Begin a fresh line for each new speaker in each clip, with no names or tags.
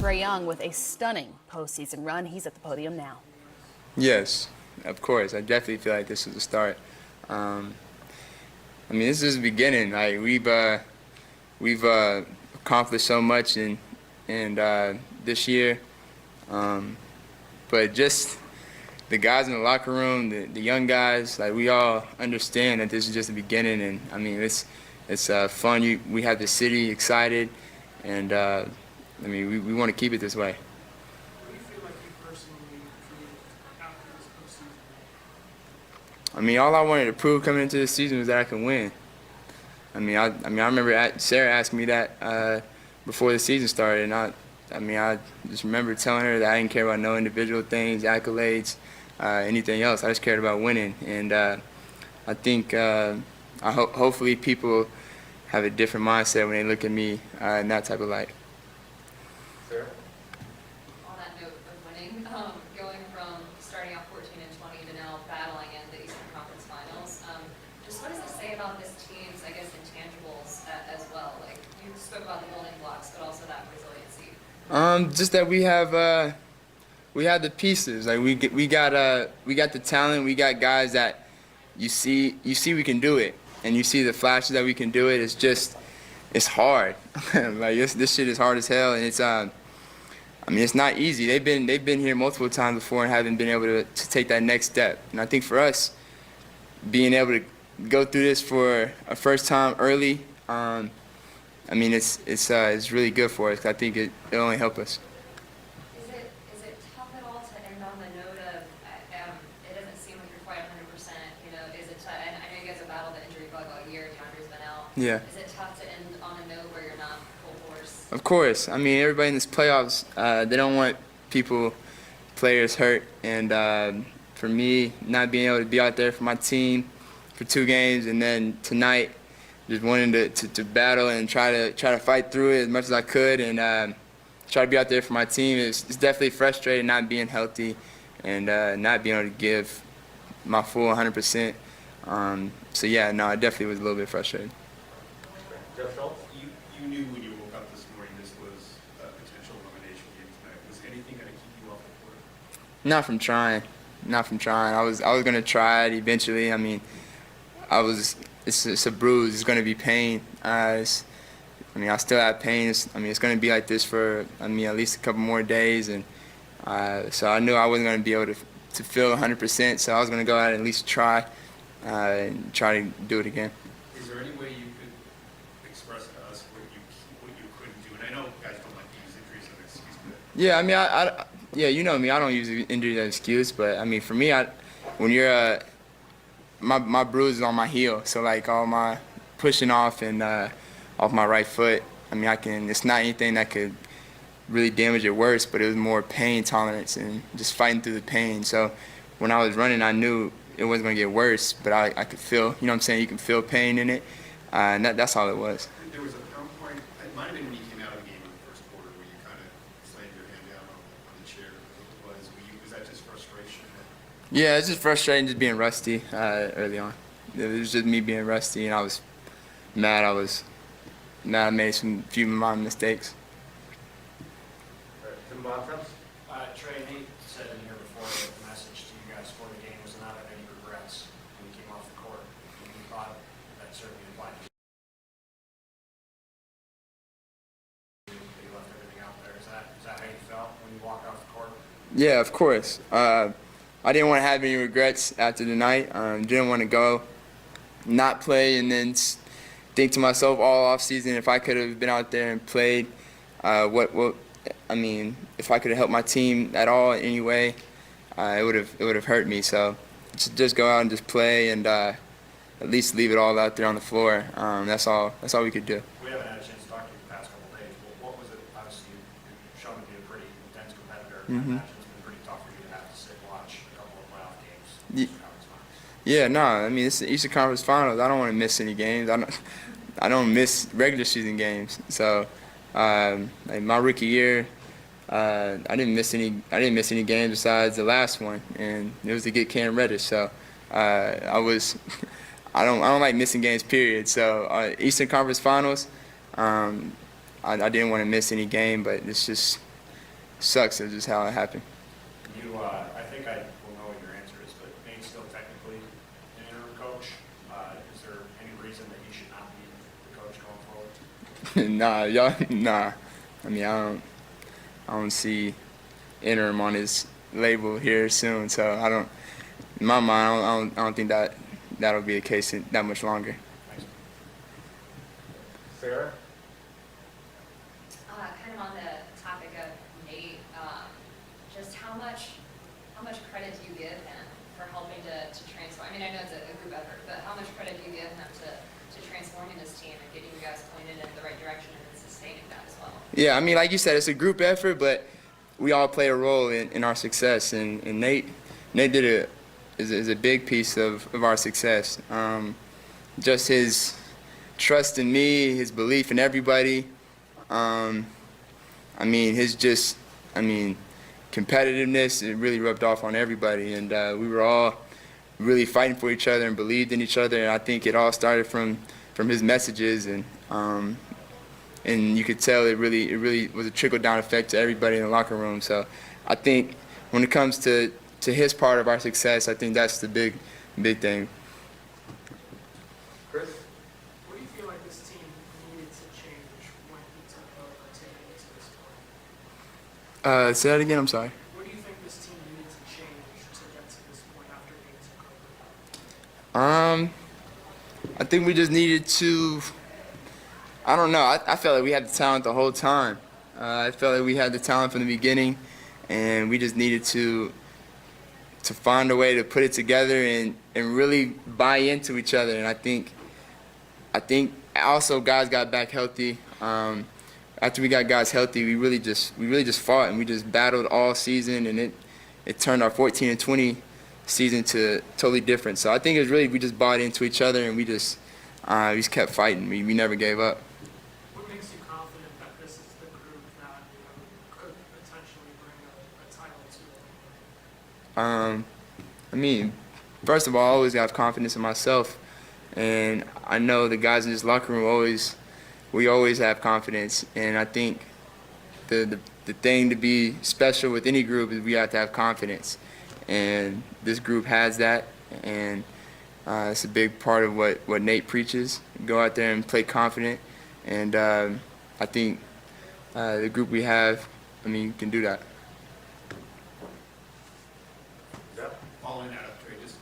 Trae Young with a stunning postseason run. He's at the podium now.
Yes, of course. I definitely feel like this is the start. This is the beginning. Like we've accomplished so much in this year, but just the guys in the locker room, the young guys, like we all understand that this is just the beginning. And I mean, it's fun. We have the city excited, and we want to keep it this way.
What do you feel like you personally improved after this postseason?
I mean, all I wanted to prove coming into this season was that I can win. I remember Sarah asking me that before the season started, and I just remember telling her that I didn't care about no individual things, accolades, anything else. I just cared about winning, and I think hopefully people have a different mindset when they look at me in that type of light.
Sarah?
On that note of winning, going from starting off 14-20 to now battling in the Eastern Conference Finals, just what does this say about this team's, I guess, intangibles as well? Like, you spoke about the building blocks, but also that resiliency.
Just that we have the pieces. Like we got the talent. We got guys that you see we can do it, and you see the flashes that we can do it. It's hard. Like this shit is hard as hell, and it's not easy. They've been here multiple times before and haven't been able to take that next step. And I think for us, being able to go through this for a first time early, it's really good for us. I think it'll only help us.
Is it tough at all to end on the note of it doesn't seem like you're quite 100%? You know, is it? And I know you guys have battled the injury bug all year. DeAndre's been out.
Yeah.
Is it tough to end on a note where you're not full force?
Of course. I mean, everybody in this playoffs, they don't want players hurt. And for me, not being able to be out there for my team for 2 games, and then tonight, just wanting to battle and try to fight through it as much as I could, and try to be out there for my team. It's definitely frustrating not being healthy and not being able to give my full 100%. So yeah, no, I definitely was a little bit frustrated.
Jeff Schultz?
You knew when you woke up this morning this was a potential elimination game tonight. Was anything going to keep you off the court?
Not from trying. I was gonna try it eventually. I mean, it's a bruise. It's gonna be pain. I still have pain. It's gonna be like this for at least a couple more days, and so I knew I wasn't gonna be able to feel 100%. So I was gonna go out and at least try and try to do it again.
Is there any way you could express to us what you couldn't do? And I know guys don't like to use injuries as an excuse, but
Yeah, you know me. I don't use injury as an excuse, but I mean, for me, when you're my bruise is on my heel, so like all my pushing off and off my right foot. It's not anything that could really damage it worse, but it was more pain tolerance and just fighting through the pain. So when I was running, I knew it wasn't gonna get worse, but I could feel, you know what I'm saying? You can feel pain in it, and that's all it was.
there was a point, it might have been when you came out of the game in the first quarter, where you kind of slammed your hand down on the chair. Was that just frustration?
Yeah, it's just frustrating just being rusty early on. It was just me being rusty, and I was mad. I made few of my mistakes.
Tim Bontemps?
Trae, Nate said in here before that the message to you guys for the game was not have any regrets when you came off the court. And you thought that certainly applied to you. You left everything out there. Is that how you felt when you walked off the court?
Yeah, of course. I didn't want to have any regrets after the night. Didn't want to go, not play, and then think to myself all off season if I could have been out there and played. If I could have helped my team at all in any way, it would have hurt me. So just go out and just play and at least leave it all out there on the floor. That's all we could do.
We haven't had a chance to talk to you the past couple of days. What was it? Obviously, you've shown to be a pretty intense competitor. I imagine it's been pretty tough for you to have to sit and watch a couple of playoff games.
Yeah, no, it's the Eastern Conference Finals. I don't want to miss any games. I don't miss regular season games. So, like my rookie year, I didn't miss any games besides the last one, and it was to get Cam Reddish. So, I don't like missing games. Period. So, Eastern Conference Finals, I didn't want to miss any game, but it's just sucks. It's just how it happened.
You, I think I will know what your answer is, but Nate's still technically an interim coach. Is there any reason that he should not be the coach going forward?
Nah, y'all, nah. I mean, I don't see interim on his label here soon. So I don't, in my mind, I don't think that'll be the case that much longer.
Thanks.
Sarah?
Kind of on the topic of Nate, just how much credit do you give him for helping to transform? I mean, I know it's a group effort, but how much credit do you give him to transforming this team and getting you guys pointed in the right direction and sustaining that as well?
Yeah, I mean, like you said, it's a group effort, but we all play a role in our success. And Nate is a big piece of our success. Just his trust in me, his belief in everybody. I mean, competitiveness, it really rubbed off on everybody. And we were all really fighting for each other and believed in each other. And I think it all started from his messages. And you could tell it really was a trickle-down effect to everybody in the locker room. So I think when it comes to his part of our success, I think that's the big thing.
Chris?
What do you feel like this team needed to change when he took over taking it to this point?
Say that again, I'm sorry.
What do you think this team needed to change to get to this point after he took over?
I think we just needed to, I don't know, I felt like we had the talent the whole time. I felt like we had the talent from the beginning, and we just needed to find a way to put it together and really buy into each other. And I think also guys got back healthy. After we got guys healthy, we really just fought and we just battled all season, and it turned our 14-20 season to totally different. So I think it was really we just bought into each other and we just kept fighting. We never gave up.
What makes you confident that this is the group that could potentially bring a title to it?
I mean, first of all, I always have confidence in myself, and I know the guys in this locker room we always have confidence. And I think the thing to be special with any group is we have to have confidence, and this group has that, and it's a big part of what Nate preaches. Go out there and play confident, and I think the group we have, can do that.
Jeff?
Following that up, Trae, just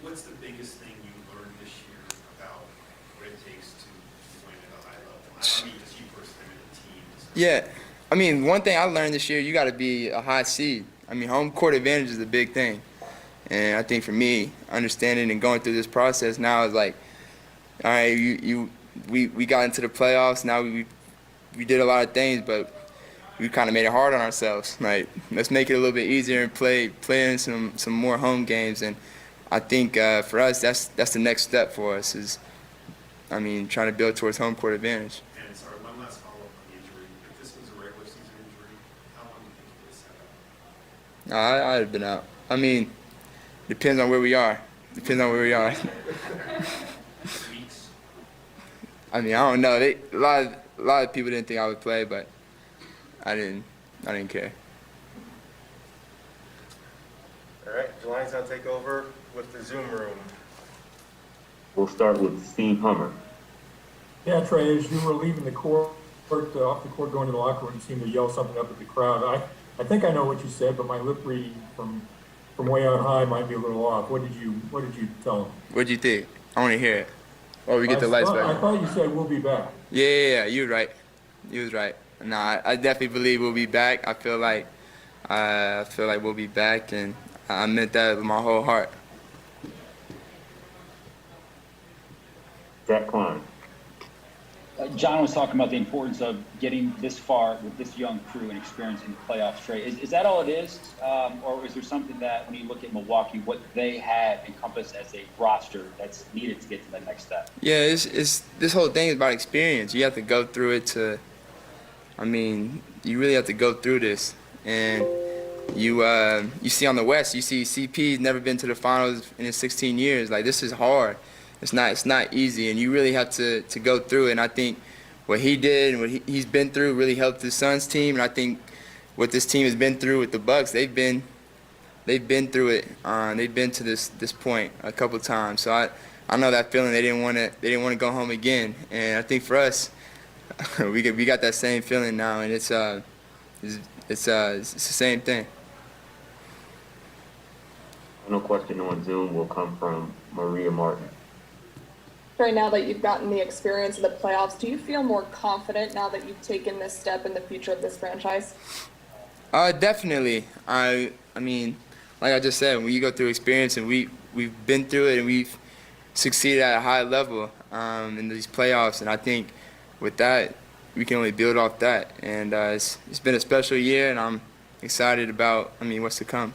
what's the biggest thing you learned this year about what it takes to win at a high level? I mean, just you personally and the team.
Yeah, one thing I learned this year, you got to be a high seed. Home court advantage is a big thing. And I think for me, understanding and going through this process now is like, all right, we got into the playoffs. Now we did a lot of things, but we kind of made it hard on ourselves. Like, let's make it a little bit easier and play in some more home games. And I think for us, that's the next step for us is, trying to build towards home court advantage.
And sorry, one last follow-up on the injury. If this was a regular season injury, how long do you think you would set out?
I'd have been out. Depends on where we are.
Weeks?
I don't know. A lot of people didn't think I would play, but I didn't care.
All right, Giannis will take over with the Zoom room.
We'll start with Steve Hummer.
Yeah, Trae, as you were leaving the court, off the court, going to the locker room, you seemed to yell something up at the crowd. I think I know what you said, but my lip reading from way out high might be a little off. What did you tell them?
What'd you think? I want to hear it. Oh, we get the lights back.
I thought you said we'll be back.
Yeah, you were right. You was right. No, I definitely believe we'll be back. I feel like we'll be back, and I meant that with my whole heart.
Jack Klein.
John was talking about the importance of getting this far with this young crew and experience in the playoffs. Trae, is that all it is? Or is there something that, when you look at Milwaukee, what they have encompassed as a roster that's needed to get to that next step?
Yeah, it's this whole thing is about experience. You have to go through it you really have to go through this. And you see on the West, you see CP's never been to the finals in his 16 years. Like, this is hard. It's not easy, and you really have to go through it. And I think what he did and what he's been through really helped his son's team. And I think what this team has been through with the Bucks. They've been through it. They've been to this point a couple times. So I know that feeling. They didn't want to go home again. And I think for us, we got that same feeling now, and it's the same thing.
Final question on Zoom will come from Maria Martin.
Right now that you've gotten the experience of the playoffs, do you feel more confident now that you've taken this step in the future of this franchise?
Definitely. I mean, like I just said, when you go through experience and we've been through it and we've succeeded at a high level in these playoffs, and I think with that we can only build off that. And it's been a special year, and I'm excited about what's to come.